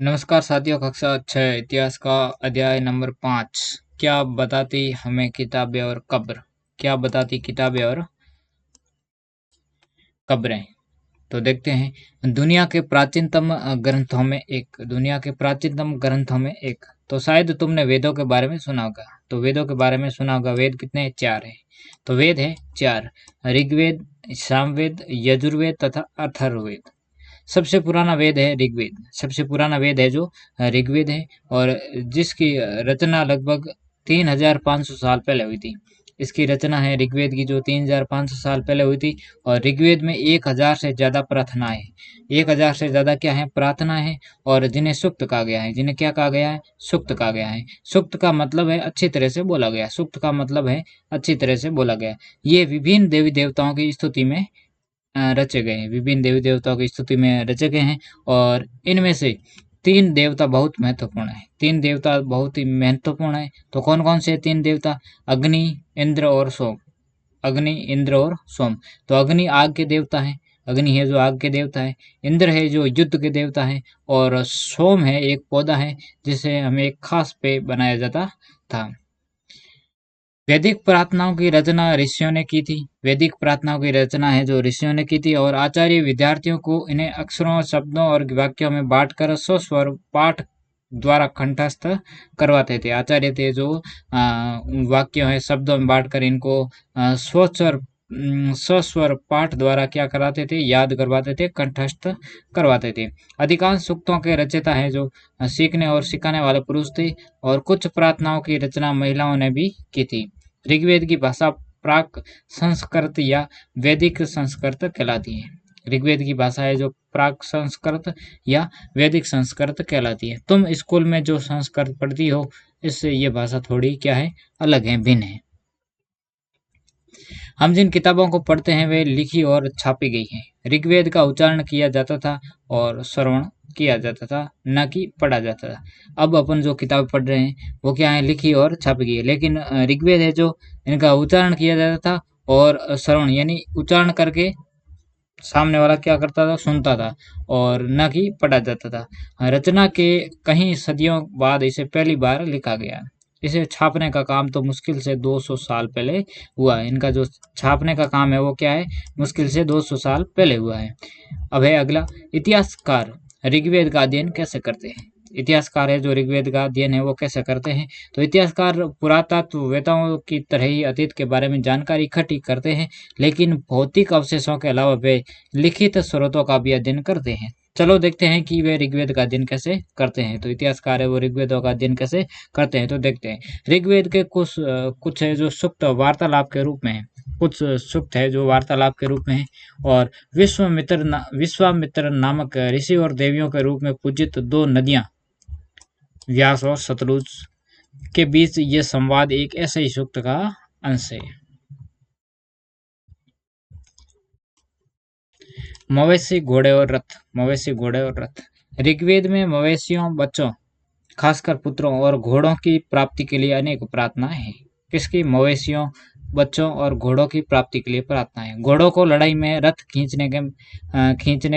नमस्कार साथियों, कक्षा 6 इतिहास का अध्याय नंबर 5। क्या बताती हमें किताबें और कब्र? क्या बताती किताबें और कब्रें? तो देखते हैं। दुनिया के प्राचीनतम ग्रंथों में एक। तो शायद तुमने वेदों के बारे में सुना होगा। तो वेदों के बारे में सुना होगा। वेद कितने हैं? 4 है। तो वेद है 4। ऋग्वेद, सामवेद, यजुर्वेद तथा अथर्ववेद। सबसे पुराना वेद है ऋग्वेद। सबसे पुराना वेद है जो ऋग्वेद है, और जिसकी रचना लगभग 3500 साल पहले हुई थी। इसकी रचना है ऋग्वेद की, जो 3500 साल पहले हुई थी। और ऋग्वेद में 1000 से ज़्यादा प्रार्थनाएं हैं। 1000 से ज़्यादा क्या है? प्रार्थना है। और जिन्हें सूक्त कहा गया है। जिन्हें क्या कहा गया है? सूक्त कहा गया है। सूक्त का मतलब है अच्छी तरह से बोला गया। सूक्त का मतलब है अच्छी तरह से बोला गया। ये विभिन्न देवी देवताओं की स्तुति में रचे गए हैं। विभिन्न देवी देवताओं की स्तुति में रचे गए हैं। और इनमें से 3 देवता बहुत महत्वपूर्ण है। 3 देवता बहुत ही महत्वपूर्ण है। तो कौन कौन से 3 देवता? अग्नि, इंद्र और सोम। अग्नि, इंद्र और सोम। तो अग्नि आग के देवता है। अग्नि है जो आग के देवता है। इंद्र है जो युद्ध के देवता है। और सोम है एक पौधा है जिसे हमें एक खास पेय बनाया जाता था। वैदिक प्रार्थनाओं की रचना ऋषियों ने की थी। वैदिक प्रार्थनाओं की रचना है जो ऋषियों ने की थी। और आचार्य विद्यार्थियों को इन्हें अक्षरों, शब्दों और वाक्यों में बांटकर स्वस्वर पाठ द्वारा कंठस्थ करवाते थे। आचार्य थे जो वाक्यों है, शब्दों में बांटकर इनको स्वस्वर पाठ द्वारा क्या कराते थे? याद करवाते थे, कंठस्थ करवाते थे। अधिकांश सूक्तों के रचयिता है जो सीखने और सिखाने वाले पुरुष थे। और कुछ प्रार्थनाओं की रचना महिलाओं ने भी की थी। ऋग्वेद की भाषा प्राक संस्कृत या वैदिक संस्कृत कहलाती है। ऋग्वेद की भाषा है जो प्राक संस्कृत या वैदिक संस्कृत कहलाती है। तुम स्कूल में जो संस्कृत पढ़ती हो, इससे ये भाषा थोड़ी क्या है? अलग है, भिन्न है। हम जिन किताबों को पढ़ते हैं वे लिखी और छापी गई हैं। ऋग्वेद का उच्चारण किया जाता था और श्रवण किया जाता था, न कि पढ़ा जाता था। अब अपन जो किताब पढ़ रहे हैं वो क्या है? लिखी और छापी गई है। लेकिन ऋग्वेद है जो इनका उच्चारण किया जाता था और श्रवण यानी उच्चारण करके सामने वाला क्या करता था? सुनता था, और न कि पढ़ा जाता था। रचना के कई सदियों बाद इसे पहली बार लिखा गया। इसे छापने का काम तो मुश्किल से 200 साल पहले हुआ है। इनका जो छापने का काम है वो क्या है? मुश्किल से 200 साल पहले हुआ है। अब है अगला, इतिहासकार ऋग्वेद का अध्ययन कैसे करते हैं? इतिहासकार है जो ऋग्वेद का अध्ययन है वो कैसे करते हैं? तो इतिहासकार पुरातत्ववेताओं की तरह ही अतीत के बारे में जानकारी इकट्ठी करते हैं, लेकिन भौतिक अवशेषों के अलावा वे लिखित स्रोतों का भी अध्ययन करते हैं। चलो देखते हैं कि वे ऋग्वेद का अध्ययन कैसे करते हैं। तो इतिहासकार है वो ऋग्वेदों का अध्ययन कैसे करते हैं, तो देखते हैं। ऋग्वेद के कुछ है जो सूक्त वार्तालाप के रूप में है। कुछ सूक्त है जो वार्तालाप के रूप में है। और विश्वामित्र नामक ऋषि और देवियों के रूप में पूजित 2 नदियां, व्यास और शतरुज, के बीच ये संवाद एक ऐसे ही सूक्त का अंश है। मवेशी, घोड़े और रथ। मवेशी, घोड़े और रथ। ऋग्वेद में मवेशियों, बच्चों, खासकर पुत्रों और घोड़ों की प्राप्ति के लिए अनेक प्रार्थनाएं हैं। किसकी? मवेशियों, बच्चों और घोड़ों की प्राप्ति के लिए प्रार्थना है। घोड़ों को लड़ाई में रथ खींचने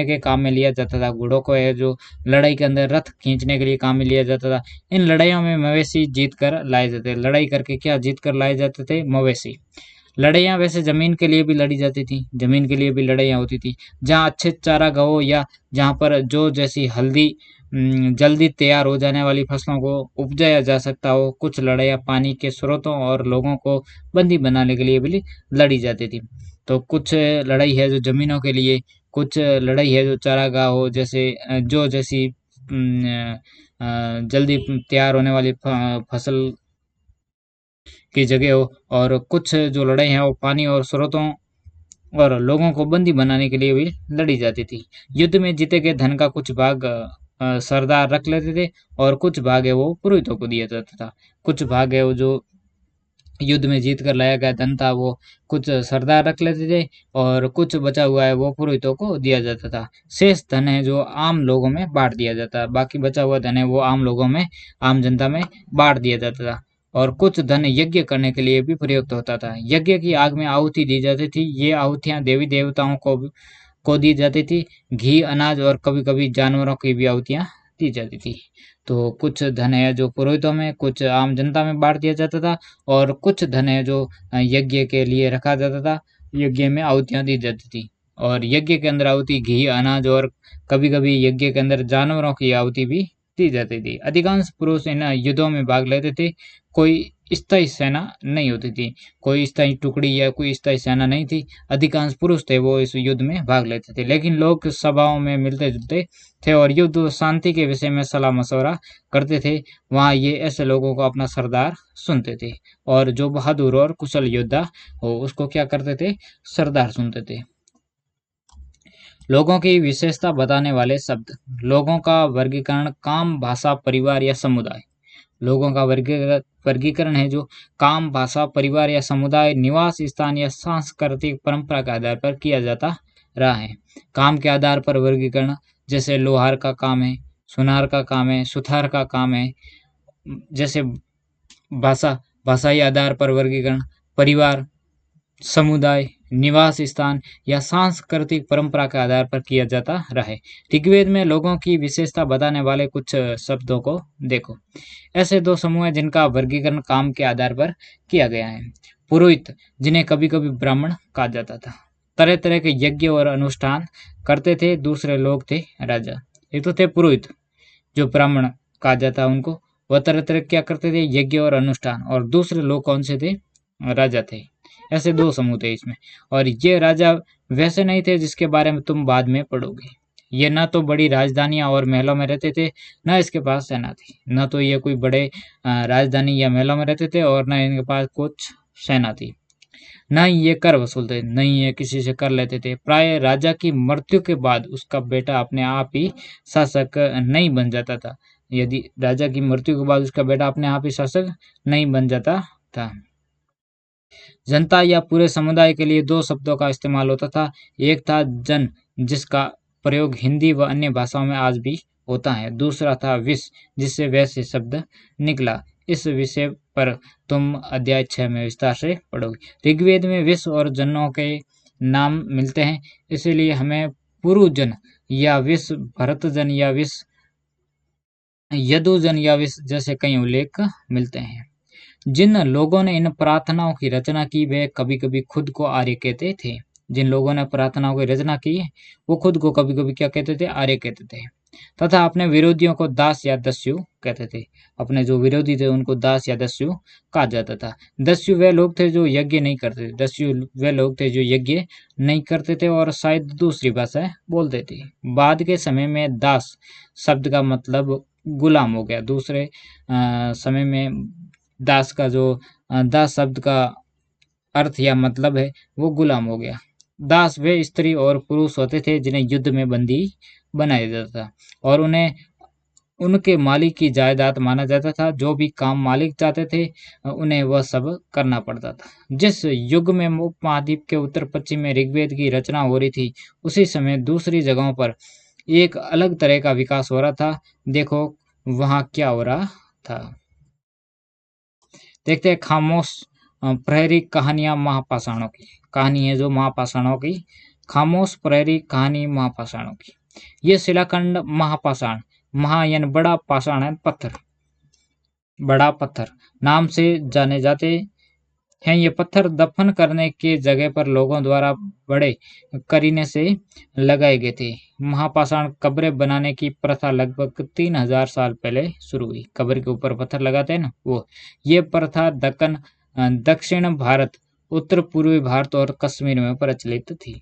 के काम में लिया जाता था। घोड़ों को है जो लड़ाई के अंदर रथ खींचने के लिए काम में लिया जाता था। इन लड़ाइयों में मवेशी जीत कर लाए जाते थे। लड़ाई करके क्या जीत कर लाए जाते थे? मवेशी। लड़ाइयाँ वैसे जमीन के लिए भी लड़ी जाती थी। जमीन के लिए भी लड़ाइयाँ होती थी, जहाँ अच्छे चारागाह हो या जहाँ पर जो जैसी जल्दी तैयार हो जाने वाली फसलों को उपजाया जा सकता हो। कुछ लड़ाइयाँ पानी के स्रोतों और लोगों को बंदी बनाने के लिए भी लड़ी जाती थी। तो कुछ लड़ाई है जो जमीनों के लिए, कुछ लड़ाई है जो चारागाह हो, जैसे जो जैसी जल्दी तैयार होने वाली फसल की जगह हो। और कुछ जो लड़ाई है वो पानी और स्रोतों और लोगों को बंदी बनाने के लिए भी लड़ी जाती थी। युद्ध में जीते गए धन का कुछ भाग सरदार रख लेते थे, और कुछ भाग है वो पुरोहितों को दिया जाता था। कुछ भाग है वो जो युद्ध में जीत कर लाया गया धन था वो कुछ सरदार रख लेते थे, और कुछ बचा हुआ है वो पुरोहितों को दिया जाता था। शेष धन है जो आम लोगों में बांट दिया जाता है। बाकी बचा हुआ धन है वो आम लोगों में, आम जनता में बांट दिया जाता था। और कुछ धन यज्ञ करने के लिए भी प्रयुक्त होता था। यज्ञ की आग में आहुति दी जाती थी। ये आहुतियां देवी देवताओं को दी जाती थी। घी, अनाज और कभी कभी जानवरों की भी आहुतियां दी जाती थी। तो कुछ धन है जो पुरोहितों में, कुछ आम जनता में बांट दिया जाता था, और कुछ धन है जो यज्ञ के लिए रखा जाता था, यज्ञ में आहुतियाँ दी जाती थी। और यज्ञ के अंदर आहुति घी, अनाज और कभी-कभी यज्ञ के अंदर जानवरों की आहुति भी दी जाती थी। अधिकांश पुरुष इन युद्धों में भाग लेते थे। कोई स्थायी सेना नहीं होती थी, कोई स्थायी टुकड़ी या कोई स्थायी सेना नहीं थी। अधिकांश पुरुष थे वो इस युद्ध में भाग लेते थे, लेकिन लोग सभाओं में मिलते-जुलते थे और युद्ध और शांति के विषय में सलाह-मशवरा करते थे। वहाँ ये ऐसे लोगों को अपना सरदार सुनते थे, और जो बहादुर और कुशल योद्धा हो उसको क्या करते थे? सरदार सुनते थे। लोगों की विशेषता बताने वाले शब्द। लोगों का वर्गीकरण काम, भाषा, परिवार या समुदाय। लोगों का वर्गीकरण है जो काम, भाषा, परिवार या समुदाय, निवास स्थान या सांस्कृतिक परंपरा के आधार पर किया जाता रहा है। काम के आधार पर वर्गीकरण, जैसे लोहार का काम है, सुनार का काम है, सुथार का काम है। जैसे भाषाई आधार पर वर्गीकरण, परिवार, समुदाय, निवास स्थान या सांस्कृतिक परंपरा के आधार पर किया जाता रहा है। ऋग्वेद में लोगों की विशेषता बताने वाले कुछ शब्दों को देखो। ऐसे दो समूह हैं जिनका वर्गीकरण काम के आधार पर किया गया है। पुरोहित, जिन्हें कभी-कभी ब्राह्मण कहा जाता था, तरह-तरह के यज्ञ और अनुष्ठान करते थे। दूसरे लोग थे राजा। एक तो थे पुरोहित, जो ब्राह्मण कहा जाता उनको, वह तरह-तरह क्या करते थे? यज्ञ और अनुष्ठान। और दूसरे लोग कौन से थे? राजा थे। ऐसे दो समूह थे इसमें। और ये राजा वैसे नहीं थे जिसके बारे में तुम बाद में पढ़ोगे। ये न तो बड़ी राजधानियां और महलों में रहते थे, न इसके पास सेना थी। न तो ये कोई बड़े राजधानी या महलों में रहते थे, और न इनके पास कुछ सेना थी। न ही ये कर वसूलते, न ही ये किसी से कर लेते थे। प्राय राजा की मृत्यु के बाद उसका बेटा अपने आप ही शासक नहीं बन जाता था। यदि राजा की मृत्यु के बाद उसका बेटा अपने आप ही शासक नहीं बन जाता था। जनता या पूरे समुदाय के लिए दो शब्दों का इस्तेमाल होता था। एक था जन, जिसका प्रयोग हिंदी व अन्य भाषाओं में आज भी होता है। दूसरा था विष, जिससे वैश्य शब्द निकला। इस विषय पर तुम अध्याय 6 में विस्तार से पढ़ोगे। ऋग्वेद में विष और जनों के नाम मिलते हैं, इसीलिए हमें पुरुजन या विष, भरतजन या विष, यदुजन या विष जैसे कई उल्लेख मिलते हैं। जिन लोगों ने इन प्रार्थनाओं की रचना की वे कभी-कभी खुद को आर्य कहते थे। जिन लोगों ने प्रार्थनाओं की रचना की वो खुद को कभी-कभी क्या कहते थे? आर्य कहते थे। तथा अपने विरोधियों को दास या दस्यु कहते थे। अपने जो विरोधी थे उनको दास या दस्यु कहा जाता था। दस्यु वे लोग थे जो यज्ञ नहीं करते थे। दस्यु वे लोग थे जो यज्ञ नहीं करते थे और शायद दूसरी भाषा बोलते थे। बाद के समय में दास शब्द का मतलब गुलाम हो गया। दूसरे समय में दास का जो दास शब्द का अर्थ या मतलब है वो गुलाम हो गया। दास वे स्त्री और पुरुष होते थे जिन्हें युद्ध में बंदी बनाया जाता था और उन्हें उनके मालिक की जायदाद माना जाता था। जो भी काम मालिक चाहते थे उन्हें वह सब करना पड़ता था। जिस युग में उपमहाद्वीप के उत्तर पश्चिम में ऋग्वेद की रचना हो रही थी उसी समय दूसरी जगहों पर एक अलग तरह का विकास हो रहा था। देखो वहाँ क्या हो रहा था। देखते हैं खामोश प्रहरी कहानियां महापाषाणों की। कहानी है जो महापाषाणों की, खामोश प्रहरी कहानी महापाषाणों की। ये शिलाखंड महापाषाण, महा यानी बड़ा, पाषाण है पत्थर, बड़ा पत्थर नाम से जाने जाते हैं। ये पत्थर दफन करने के जगह पर लोगों द्वारा बड़े करीने से लगाए गए थे। महापाषाण कब्रें बनाने की प्रथा लगभग 3000 साल पहले शुरू हुई। कब्र के ऊपर पत्थर लगाते हैं ना वो। ये प्रथा दक्षिण भारत, उत्तर पूर्वी भारत और कश्मीर में प्रचलित थी।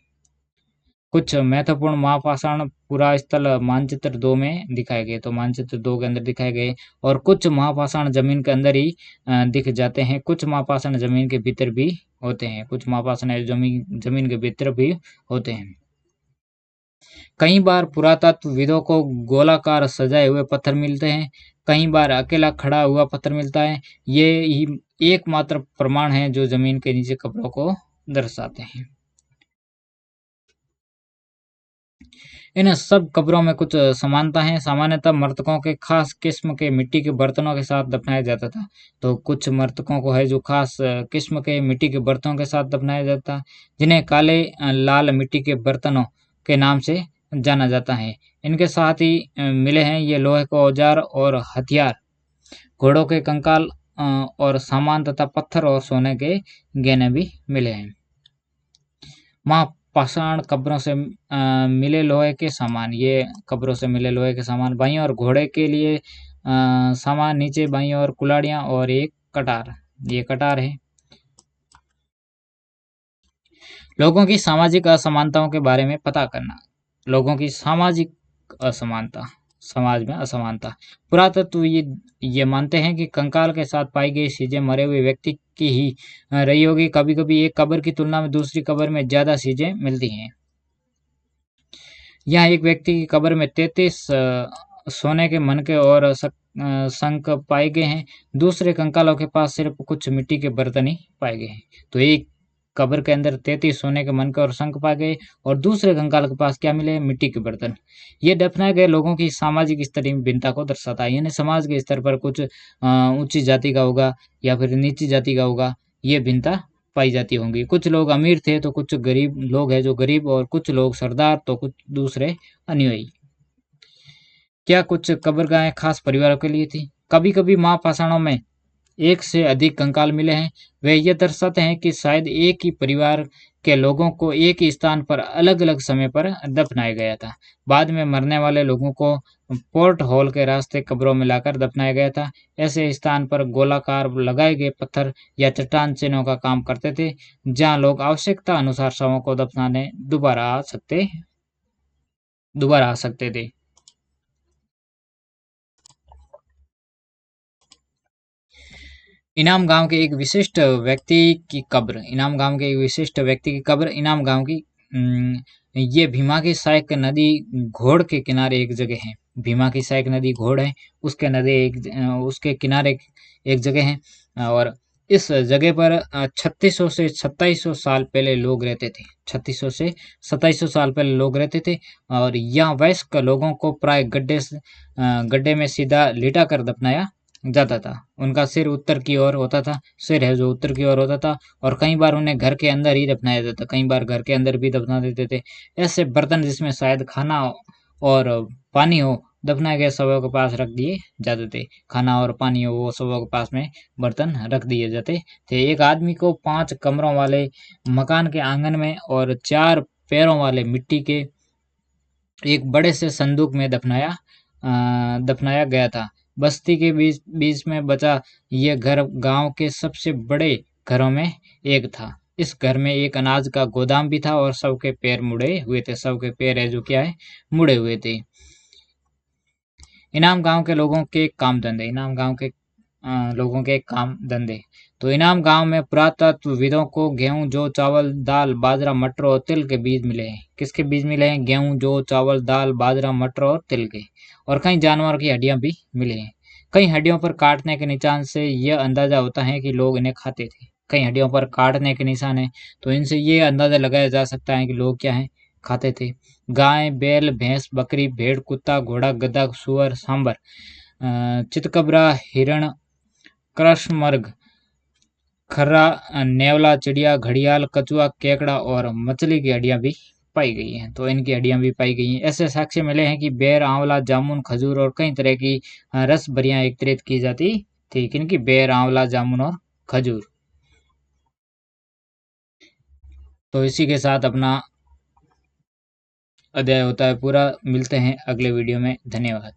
कुछ महत्वपूर्ण महापाषाण पुरास्थल मानचित्र 2 में दिखाए गए, तो मानचित्र 2 के अंदर दिखाए गए। और कुछ महापाषाण जमीन के अंदर ही दिख जाते हैं। कुछ महापाषाण जमीन के भीतर भी होते हैं। कुछ महापाषाण जमीन के भीतर भी होते हैं। कई बार पुरातत्वविदों को गोलाकार सजाए हुए पत्थर मिलते हैं, कई बार अकेला खड़ा हुआ पत्थर मिलता है। ये ही एकमात्र प्रमाण है जो जमीन के नीचे कब्रों को दर्शाते हैं। इन सब कब्रों में कुछ समानता है। सामान्यतः मृतकों के खास किस्म के मिट्टी के बर्तनों के साथ दफनाया जाता था। तो कुछ मृतकों को है जो खास किस्म के मिट्टी के बर्तनों के साथ दफनाया जाता है, जिन्हें काले लाल मिट्टी के बर्तनों के नाम से जाना जाता है। इनके साथ ही मिले हैं ये लोहे के औजार और हथियार, घोड़ों के कंकाल और सामान तथा पत्थर और सोने के गहने भी मिले हैं। महापाषाण कब्रों से मिले लोहे के सामान, ये कब्रों से मिले लोहे के सामान, बाईं और घोड़े के लिए सामान, नीचे बाईं और कुल्हाड़ियाँ और एक कटार, ये कटार है। लोगों की सामाजिक असमानताओं के बारे में पता करना। लोगों की सामाजिक असमानता, समाज में असमानता। पुरातत्व ये मानते हैं कि कंकाल के साथ पाई गई चीजें मरे हुए व्यक्ति की ही रही होगी। कभी कभी एक कब्र की तुलना में दूसरी कब्र में ज्यादा चीजें मिलती हैं। यहाँ एक व्यक्ति की कब्र में 33 सोने के मनके और शंख पाए गए हैं। दूसरे कंकालों के पास सिर्फ कुछ मिट्टी के बर्तन ही पाए गए हैं। तो एक कब्र के अंदर 33 सोने के मनके और शंख पाए गए और दूसरे कंकाल के पास क्या मिले? मिट्टी के बर्तन। ये दफनाए गए लोगों की सामाजिक स्तरीय भिन्नता को दर्शाता है, यानी समाज के स्तर पर कुछ ऊंची जाति का होगा या फिर नीची जाति का होगा, ये भिन्नता पाई जाती होंगी। कुछ लोग अमीर थे तो कुछ गरीब लोग हैं जो गरीब, और कुछ लोग सरदार तो कुछ दूसरे अनुयायी। क्या कुछ कब्रगाहें खास परिवारों के लिए थी? कभी कभी महापाषाणों में एक से अधिक कंकाल मिले हैं। वे ये दर्शाते हैं कि शायद एक ही परिवार के लोगों को एक ही स्थान पर अलग अलग समय पर दफनाया गया था। बाद में मरने वाले लोगों को पोर्ट हॉल के रास्ते कब्रों में लाकर दफनाया गया था। ऐसे स्थान पर गोलाकार लगाए गए पत्थर या चट्टान चिन्हों का काम करते थे, जहां लोग आवश्यकता अनुसार शवों को दफनाने दोबारा आ सकते थे। इनाम गांव के एक विशिष्ट व्यक्ति की कब्र। इनाम गांव के एक विशिष्ट व्यक्ति की कब्र इनाम गांव की ये भीमा की सहायक नदी घोड़ के किनारे एक जगह है। भीमा की सहायक नदी घोड़ है, उसके किनारे एक जगह है। और इस जगह पर 3600 से 2700 साल पहले लोग रहते थे। 3600 से 2700 साल पहले लोग रहते थे। और यहाँ वयस्क लोगों को प्राय गड्ढे में सीधा लिटा कर दफनाया जाता था। उनका सिर उत्तर की ओर होता था, सिर है जो उत्तर की ओर होता था, और कई बार उन्हें घर के अंदर ही दफनाया जाता, कई बार घर के अंदर भी दफना देते थे। ऐसे बर्तन जिसमें शायद खाना और पानी हो, दफनाए गए शवों के पास रख दिए जाते थे। खाना और पानी हो, वो शवों के पास में बर्तन रख दिए जाते थे। एक आदमी को 5 कमरों वाले मकान के आंगन में और 4 पैरों वाले मिट्टी के एक बड़े से संदूक में दफनाया गया था। बस्ती के बीच बीच में बचा ये घर गांव के सबसे बड़े घरों में एक था। इस घर में एक अनाज का गोदाम भी था और सबके पैर मुड़े हुए थे। सबके पैर है जो क्या है, मुड़े हुए थे। इनाम गांव के लोगों के काम धंधे। इनाम गांव के लोगों के काम धंधे। तो इनाम गांव में पुरातत्वविदों को गेहूं, जौ, चावल, दाल, बाजरा, मटर और तिल के बीज मिले हैं। किसके बीज मिले हैं? गेहूं, जौ, चावल, दाल, बाजरा, मटर और तिल के। और कई जानवरों की हड्डियां भी मिली हैं। कई हड्डियों पर काटने के निशान से यह अंदाजा होता है कि लोग इन्हें खाते थे। कई हड्डियों पर काटने के निशान है, तो इनसे ये अंदाजा लगाया जा सकता है कि लोग क्या है, खाते थे। गाय, बैल, भैंस, बकरी, भेड़, कुत्ता, घोड़ा, गधा, सुअर, सांबर, चितकबरा, हिरण, कृष्णमृग, खर्रा, नेवला, चिड़िया, घड़ियाल, कछुआ, केकड़ा और मछली की हड्डियां भी पाई गई हैं। तो इनकी हड्डियां भी पाई गई हैं। ऐसे साक्ष्य मिले हैं कि बेर, आंवला, जामुन, खजूर और कई तरह की रस भरियां एकत्रित की जाती थी। किनकी? बेर, आंवला, जामुन और खजूर। तो इसी के साथ अपना अध्याय होता है पूरा। मिलते हैं अगले वीडियो में। धन्यवाद।